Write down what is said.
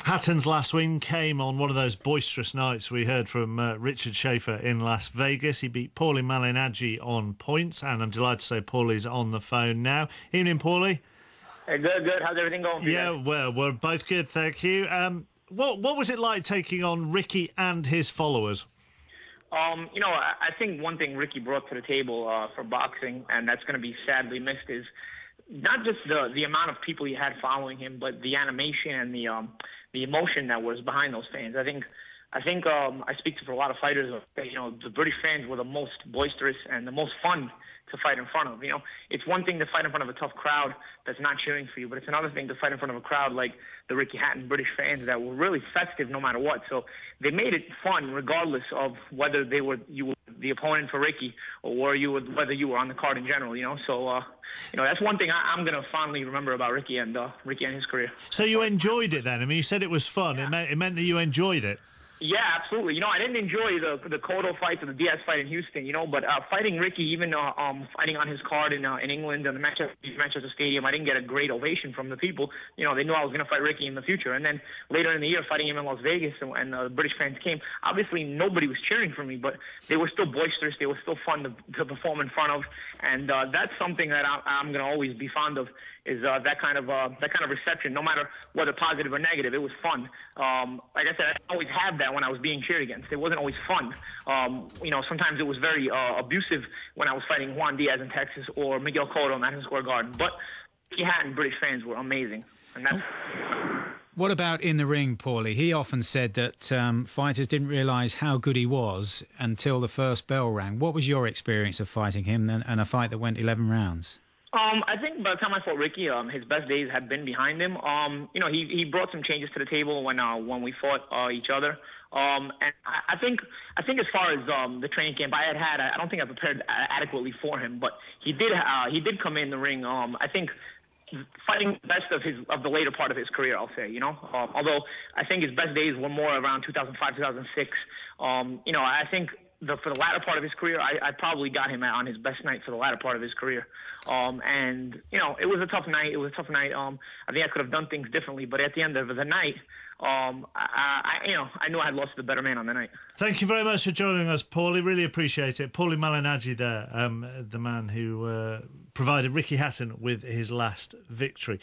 Hatton's last win came on one of those boisterous nights we heard from Richard Schaefer in Las Vegas. He beat Paulie Malignaggi on points, and I'm delighted to say Paulie's on the phone now. Evening, Paulie. Hey, good. How's everything going for you guys? Well, we're both good, thank you. What was it like taking on Ricky and his followers? I think one thing Ricky brought to the table for boxing, and that's going to be sadly missed, is not just the amount of people he had following him, but the animation and the emotion that was behind those fans. I think I speak for a lot of fighters. The British fans were the most boisterous and the most fun to fight in front of. It's one thing to fight in front of a tough crowd that's not cheering for you, but it's another thing to fight in front of a crowd like the Ricky Hatton British fans that were really festive no matter what. So they made it fun regardless of whether you were the opponent for Ricky or whether you were on the card in general. So that's one thing I'm going to fondly remember about Ricky and his career. So you enjoyed it then? I mean, you said it was fun. Yeah. It meant that you enjoyed it. Yeah, absolutely. I didn't enjoy the Cotto fight or the Diaz fight in Houston, but fighting Ricky, even fighting on his card in England and the Manchester Stadium, I didn't get a great ovation from the people. They knew I was going to fight Ricky in the future. And then later in the year, fighting him in Las Vegas, and the British fans came. Obviously, nobody was cheering for me, but they were still boisterous. They were still fun to perform in front of. And that's something that I'm going to always be fond of, is that kind of reception, no matter whether positive or negative. It was fun. Like I said, I didn't always have that when I was being cheered against. It wasn't always fun. Sometimes it was very abusive when I was fighting Juan Diaz in Texas or Miguel Cotto in Madison Square Garden. But he and British fans were amazing. And that's... What about in the ring, Paulie? He often said that fighters didn't realise how good he was until the first bell rang. What was your experience of fighting him and a fight that went 11 rounds? I think by the time I fought Ricky, his best days had been behind him. He brought some changes to the table when we fought each other. And I think as far as the training camp I don't think I prepared adequately for him. But he did come in the ring. I think fighting the best of the later part of his career, I'll say. Although I think his best days were more around 2005, 2006. I think for the latter part of his career, I probably got him on his best night for the latter part of his career. And it was a tough night. I think I could have done things differently, but at the end of the night, I knew I had lost the better man on the night. Thank you very much for joining us, Paulie. Really appreciate it. Paulie Malignaggi there, the man who provided Ricky Hatton with his last victory.